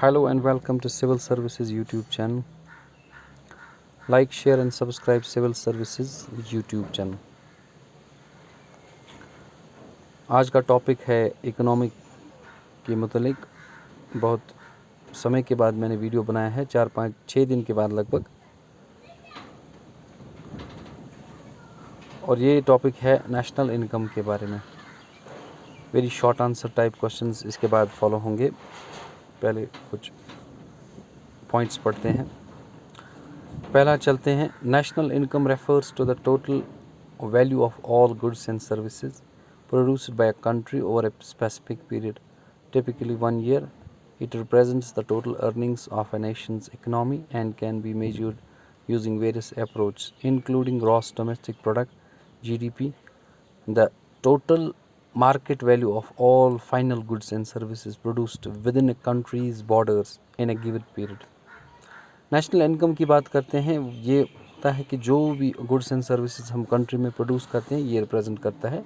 Hello and welcome to Civil Services YouTube channel. Like, share and subscribe Civil Services YouTube channel. आज का topic है economic के मुतालिक। बहुत समय के बाद मैंने वीडियो बनाया है, 4-5-6 दिन के बाद लगभग। और ये टॉपिक है नेशनल इनकम के बारे में। Very short answer type questions इसके बाद फॉलो होंगे। पहले कुछ पॉइंट्स पढ़ते हैं। पहला चलते हैं। National income refers to the total value of all goods and services produced by a country over a specific period, typically 1 year. It represents the total earnings of a nation's economy and can be measured using various approaches, including gross domestic product (GDP), the total market value of all final goods and services produced within a country's borders in a given period. National income की बात करते हैं, ये होता है कि जो भी गुड्स एंड सर्विसेज हम कंट्री में प्रोड्यूस करते हैं, ये रिप्रेजेंट करता है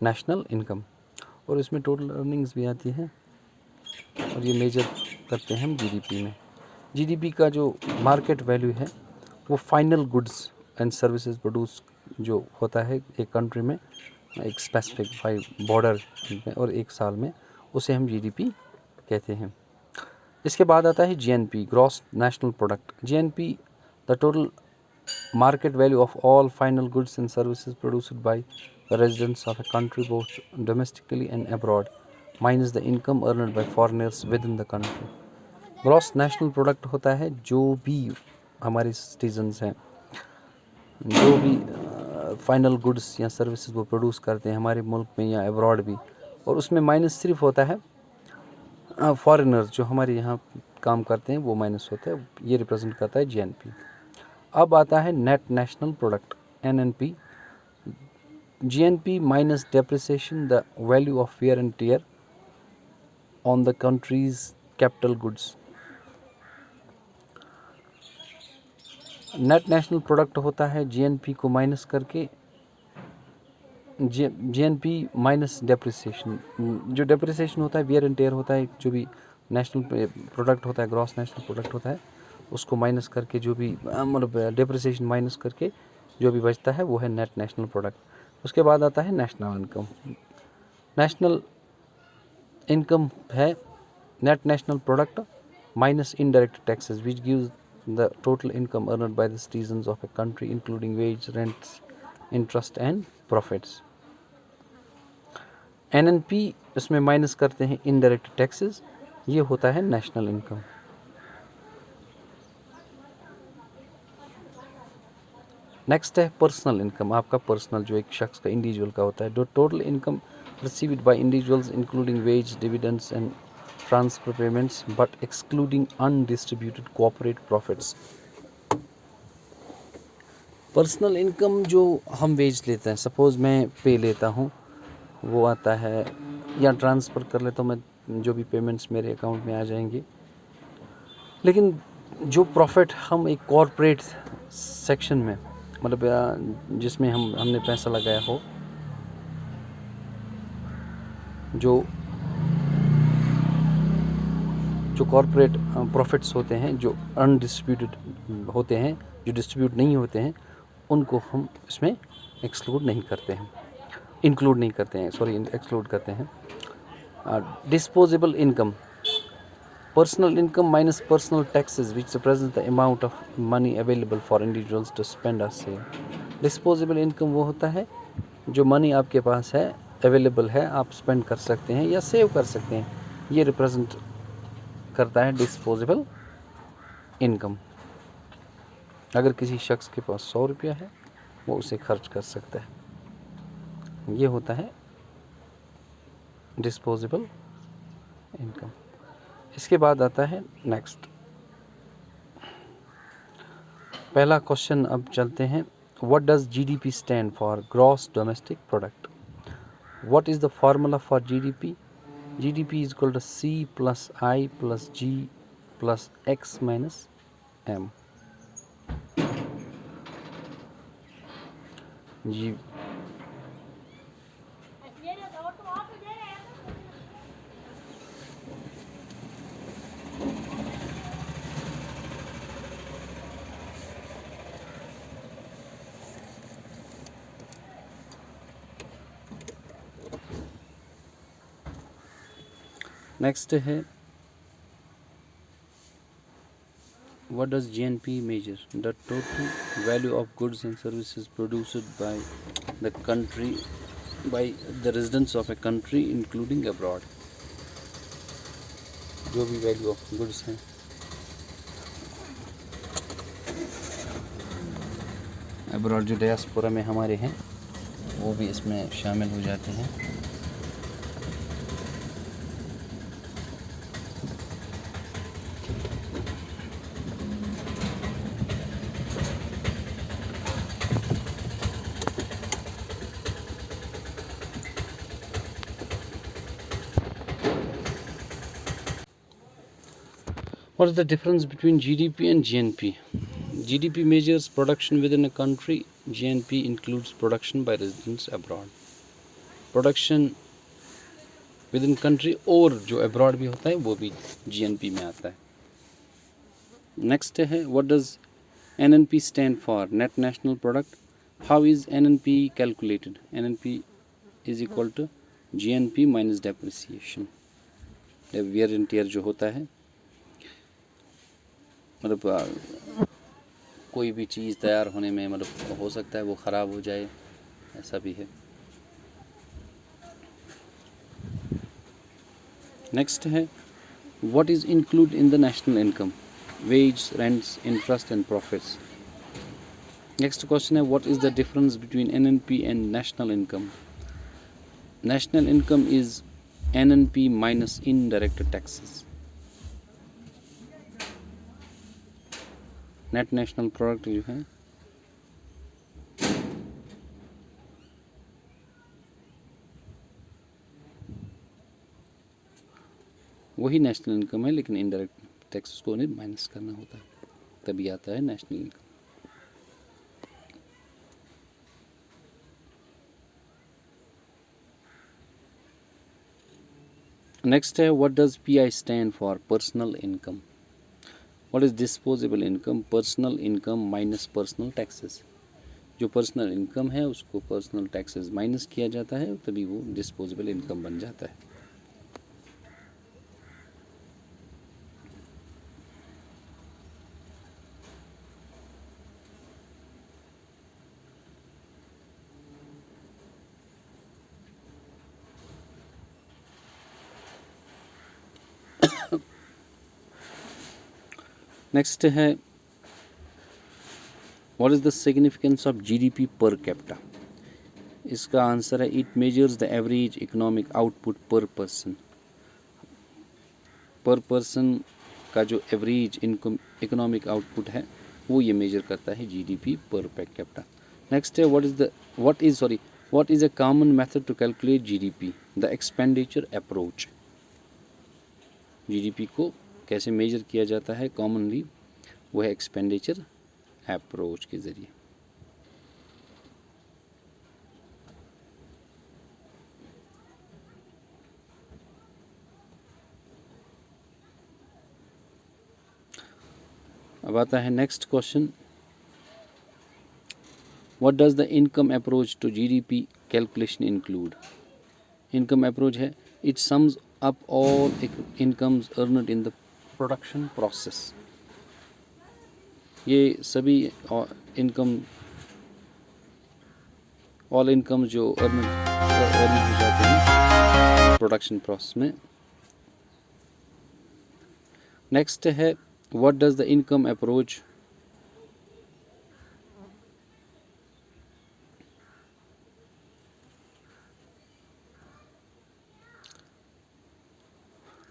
नेशनल इनकम। और इसमें टोटल अर्निंग्स भी आती हैं और ये मेजर करते हैं हम जीडीपी में। जीडीपी का जो मार्केट वैल्यू है वो final goods and services produce जो होता है एक कंट्री में, एक स्पेसिफिक बॉर्डर में और एक साल में, उसे हम जीडीपी कहते हैं। इसके बाद आता है GNP, gross national product. GNP the total market value of all final goods and services produced by the residents of a country both domestically and abroad, minus the income earned by foreigners within the country. Gross national product होता है जो भी हमारे citizens हैं, जो भी final goods या services वो प्रोड्यूस करते हैं हमारे मुल्क में या अब्रॉड भी, और उसमें माइनस सिर्फ होता है फॉरेनर्स जो हमारे यहाँ काम करते हैं, वो माइनस होता है। ये रिप्रेजेंट करता है जीएनपी। अब आता है net national product, NNP. GNP minus depreciation the value of wear and tear on the country's capital goods. Net national product होता है जीएनपी को माइनस करके, जीएनपी माइनस डेप्रिसिएशन। जो डेप्रिसिएशन होता है, वेयर एंड टियर होता है, जो भी नेशनल प्रोडक्ट होता है, ग्रॉस नेशनल प्रोडक्ट होता है, उसको माइनस करके जो भी मतलब डेप्रिसिएशन माइनस करके जो भी बचता है वो है नेट नेशनल प्रोडक्ट। उसके बाद आता है नेशनल इनकम। नेशनल इनकम है net national product minus indirect taxes which gives the total income earned by the citizens of a country including wage, rents, interest and profits. NNP इसमें minus करते हैं indirect taxes, ये होता है national income. Next है personal income. आपका personal जो एक शख्स का, इंडिविजुअल का होता है। जो total income received by individuals including wage, dividends and transfer payments but excluding undistributed corporate profits. Personal income जो हम वेज लेते हैं, सपोज मैं पे लेता हूँ, वो आता है, या ट्रांसफ़र कर लेता हूँ मैं, जो भी पेमेंट्स मेरे अकाउंट में आ जाएंगी। लेकिन जो प्रॉफिट हम एक कॉर्पोरेट सेक्शन में, मतलब जिसमें हमने पैसा लगाया हो, जो कॉर्पोरेट प्रॉफिट्स होते हैं, जो अनडिस्ट्रीब्यूटेड होते हैं, जो डिस्ट्रीब्यूट नहीं होते हैं, उनको हम इसमें एक्सक्लूड नहीं करते हैं, इंक्लूड नहीं करते हैं, सॉरी एक्सक्लूड करते हैं। Disposable income, personal income minus personal taxes which represent the amount of money available for individuals to spend और सेव। डिस्पोजेबल इनकम वो होता है जो मनी आपके पास है, अवेलेबल है, आप स्पेंड कर सकते हैं या सेव कर सकते हैं, ये रिप्रेजेंट करता है डिस्पोजेबल इनकम। अगर किसी शख्स के पास 100 रुपया है, वो उसे खर्च कर सकता है, ये होता है डिस्पोजेबल इनकम। इसके बाद आता है नेक्स्ट, पहला क्वेश्चन अब चलते हैं। What does GDP stand for? Gross domestic product. What is the formula for GDP? GDP is equal to C + I + G + X - M। जी, नेक्स्ट है what does GNP measure? The total value of goods and services produced by the country by the residents of a country including abroad. जो भी value of goods हैं abroad जो diaspora में हमारे हैं वो भी इसमें शामिल हो जाते हैं. What is the difference between GDP and GNP? GDP measures production within a country. GNP includes production by residents abroad. Production within country और जो abroad भी होता है वो भी GNP में आता है. Next है what does NNP stand for? Net National Product. How is NNP calculated? NNP is equal to GNP minus depreciation. Wear and tear जो होता है मतलब कोई भी चीज़ तैयार होने में मतलब हो सकता है वो ख़राब हो जाए, ऐसा भी है. नेक्स्ट है what is include in the national income? Wage, rents, interest and profits. Next question है what is the difference between NNP and national income? National income is NNP minus indirect taxes. Net national product जो है वही national income है, लेकिन indirect taxes को उन्हें minus करना होता है, तभी आता है नेशनल इनकम. नेक्स्ट है what does PI stand for? Personal income. What is disposable income? Personal income minus personal taxes. जो पर्सनल इनकम है उसको पर्सनल टैक्सेस माइनस किया जाता है, तभी वो डिस्पोजेबल इनकम बन जाता है. नेक्स्ट है what is the significance of GDP per capita? इसका आंसर है it measures the average economic output पर पर्सन. पर पर्सन का जो एवरेज इनकम इकोनॉमिक आउटपुट है वो ये मेजर करता है GDP पर कैपिटा. नेक्स्ट है what is a common method to calculate GDP? The expenditure approach. GDP को कैसे मेजर किया जाता है कॉमनली, वो है एक्सपेंडिचर अप्रोच के ज़रिए. अब आता है next question what does the income approach to GDP calculation include? Income approach है it sums up all incomes earned in the production process. ये सभी इनकम ऑल इनकम जो अर्न हो जाते हैं प्रोडक्शन प्रोसेस में. नेक्स्ट है what does the income approach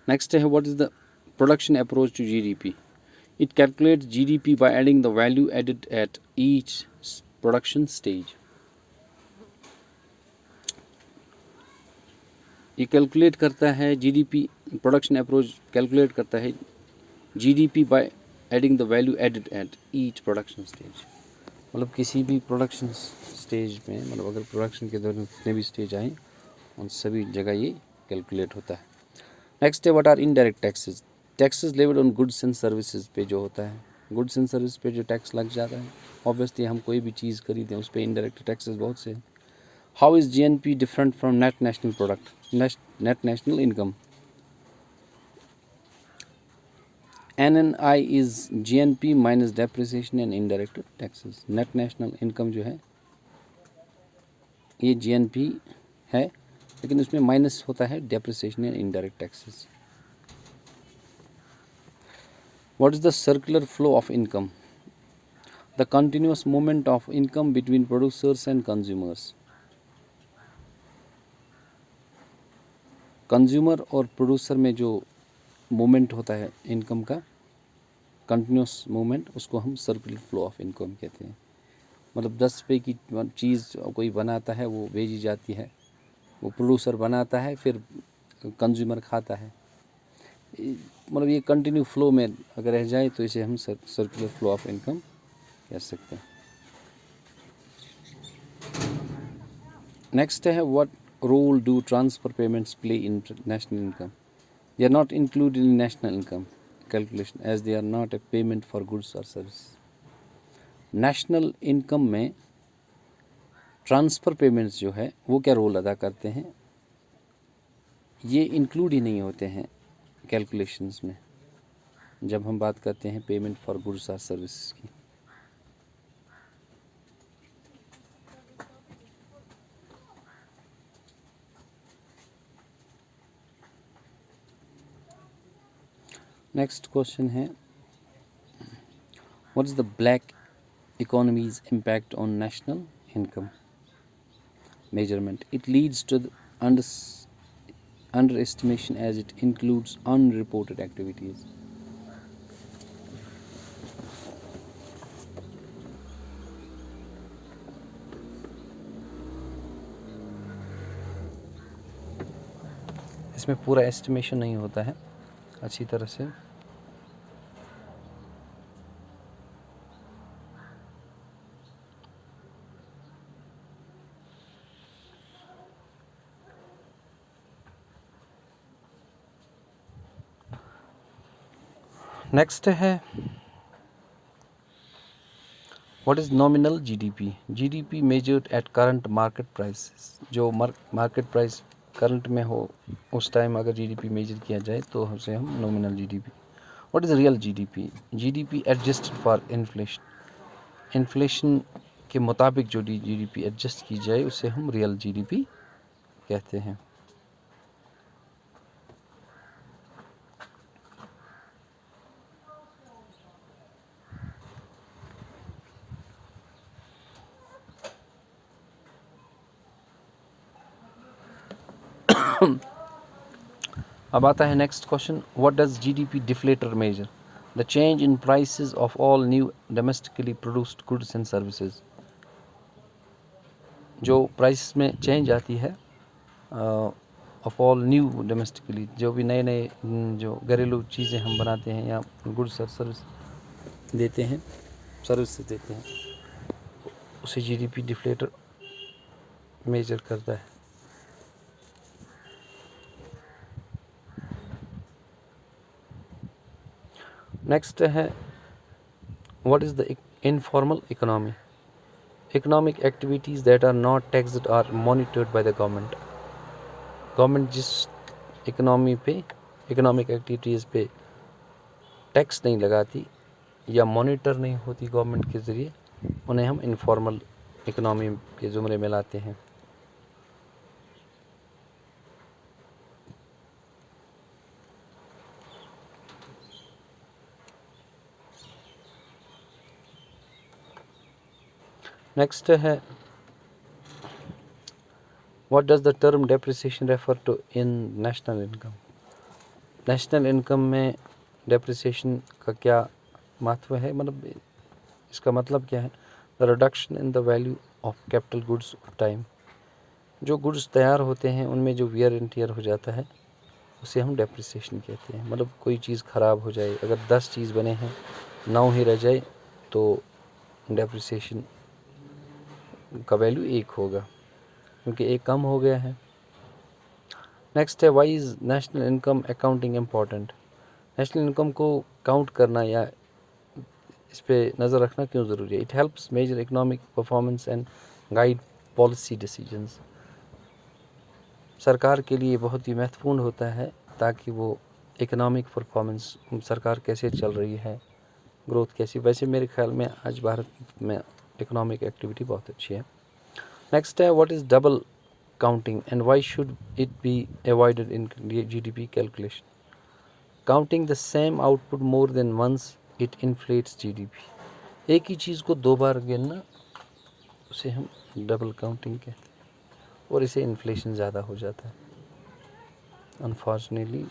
next है what is the production approach to GDP? It calculates GDP by adding the value added at each production stage. ये calculate करता है GDP प्रोडक्शन अप्रोच कैलकुलेट करता है GDP by adding the value added at each production stage. मतलब किसी भी production stage में मतलब अगर प्रोडक्शन के दौरान जितने भी स्टेज आए उन सभी जगह ये कैलकुलेट होता है. नेक्स्ट है what are indirect taxes? Taxes levied on goods and services पे जो होता है, गुड्स एंड सर्विस पे जो टैक्स लग जाता है, ऑब्वियसली हम कोई भी चीज़ खरीदें उस पर इनडायरेक्ट टैक्सेस बहुत से हैं. How is GNP different from net national product net national income? NNI is GNP minus depreciation and indirect taxes. Net national income जो है ये GNP है, लेकिन उसमें माइनस होता है depreciation and indirect taxes. What is the circular flow of income? The continuous movement of income between producers and consumers. Consumer और producer में जो मूवमेंट होता है इनकम का, कंटिन्यूस मूवमेंट, उसको हम सर्कुलर फ्लो ऑफ इनकम कहते हैं। मतलब 10 रुपये की चीज़ कोई बनाता है, वो भेजी जाती है, वो प्रोड्यूसर बनाता है, फिर कंज्यूमर खाता है। मतलब ये कंटिन्यू फ्लो में अगर रह जाए तो इसे हम सर्कुलर फ्लो ऑफ इनकम कह सकते हैं। नेक्स्ट है, what role do transfer payments play in national income? They are not included in national income calculation as they are not a payment for goods और सर्विस। नेशनल इनकम में transfer payments जो है वो क्या role अदा करते हैं, ये इंक्लूड ही नहीं होते हैं कैलकुलेशंस में जब हम बात करते हैं पेमेंट फॉर गुड्स और सर्विसेज की। नेक्स्ट क्वेश्चन है, what is the black economies impact on national income measurement? It leads to the underestimation as it includes unreported activities. इसमें पूरा एस्टिमेशन नहीं होता है अच्छी तरह से। नेक्स्ट है, what is nominal GDP? GDP measured at current market prices. जो मार्केट प्राइस करंट में हो उस टाइम अगर जीडीपी मेजर किया जाए तो उसे हम nominal GDP. What is real GDP? GDP adjusted for inflation. Inflation के मुताबिक जो जीडीपी एडजस्ट की जाए उसे हम रियल जीडीपी कहते हैं। अब आता है next question, what does GDP deflator measure? The change in prices of all new domestically produced goods and services. जो प्राइस में चेंज आती है ऑफ ऑल न्यू डोमेस्टिकली, जो भी नए नए जो घरेलू चीज़ें हम बनाते हैं या गुड्स और सर्विस देते हैं, सर्विसेज देते हैं, उसे जीडीपी डिफ्लेटर मेजर करता है। नेक्स्ट है, what is the informal economy? Economic activities that are not taxed or monitored by the government. Government जिस इकोनॉमी पे, इकोनॉमिक एक्टिविटीज़ पे टैक्स नहीं लगाती या मॉनिटर नहीं होती गवर्नमेंट के ज़रिए, उन्हें हम इनफॉर्मल इकोनॉमी के ज़ुमरे में लाते हैं। नेक्स्ट है, what does the term depreciation refer to in national income? National income में डेप्रिसिएशन का क्या महत्व है, मतलब इसका मतलब क्या है? The reduction in the value of capital goods time. जो गुड्स तैयार होते हैं उनमें जो वियर एंड टियर हो जाता है उसे हम डेप्रिसिएशन कहते हैं। मतलब कोई चीज़ ख़राब हो जाए, अगर 10 चीज़ बने हैं 9 ही रह जाए तो डेप्रिसिएशन का वैल्यू 1 होगा, क्योंकि 1 कम हो गया है। नेक्स्ट है, why is national income accounting important? National income को काउंट करना या इस पर नज़र रखना क्यों ज़रूरी है? It helps measure economic performance and guide policy decisions. सरकार के लिए बहुत ही महत्वपूर्ण होता है ताकि वो इकोनॉमिक परफॉर्मेंस, सरकार कैसे चल रही है, ग्रोथ कैसी। वैसे मेरे ख्याल में आज भारत में इकोनॉमिक एक्टिविटी बहुत अच्छी है। नेक्स्ट है what is double counting and why should it be avoided in GDP calculation. Counting the same output more than once it inflates GDP. एक ही चीज़ को दो बार गिनना उसे हम डबल काउंटिंग कहते हैं और इसे इन्फ्लेशन ज़्यादा हो जाता है अनफॉर्चुनेटली।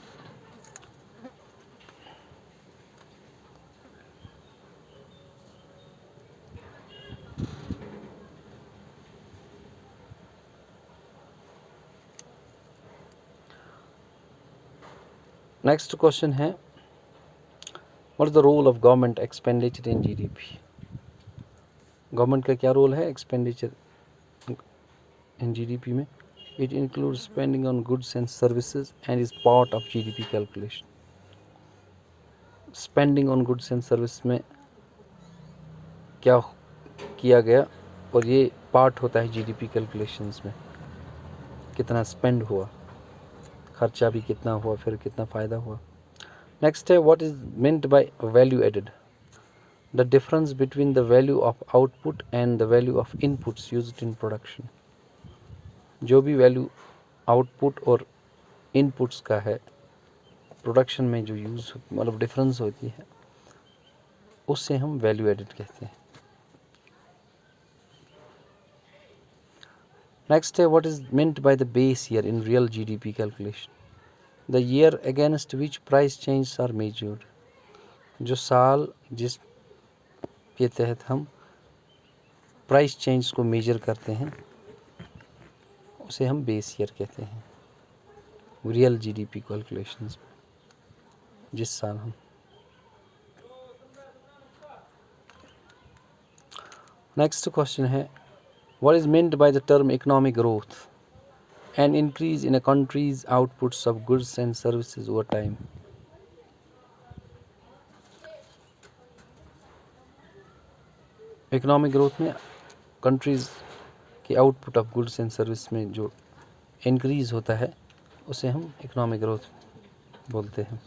नेक्स्ट क्वेश्चन है what is the role of government expenditure in GDP. Government का क्या रोल है एक्सपेंडिचर इन जीडीपी में। It include spending on goods and services and is part of GDP calculation. Spending on goods and service में क्या किया गया और ये पार्ट होता है जीडीपी कैलकुलेशंस में, कितना स्पेंड हुआ, खर्चा भी कितना हुआ, फिर कितना फ़ायदा हुआ। नेक्स्ट है what is meant by value added. The difference between the value of output and the value of inputs used in production. जो भी वैल्यू आउटपुट और इनपुट्स का है प्रोडक्शन में जो यूज़ मतलब डिफरेंस होती है उससे हम वैल्यू एडेड कहते हैं। नेक्स्ट है what is meant by the base year in real GDP calculation. The year against which price change are measured. जो साल जिस के तहत हम प्राइस चेंज को मेजर करते हैं उसे हम बेस ईयर कहते हैं रियल जीडीपी कैलकुलेशंस में, जिस साल हम। नेक्स्ट क्वेश्चन है what is meant by the term economic growth an increase in a countries outputs of goods and services over time. Economic growth में कंट्रीज के output of goods and service में जो increase होता है उसे हम economic growth बोलते हैं।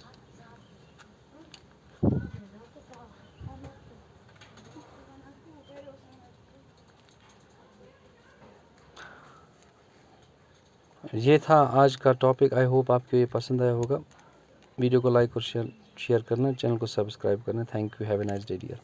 ये था आज का टॉपिक। आई होप आपको ये पसंद आया होगा। वीडियो को लाइक और शेयर करना, चैनल को सब्सक्राइब करना। Thank you, have a nice day dear.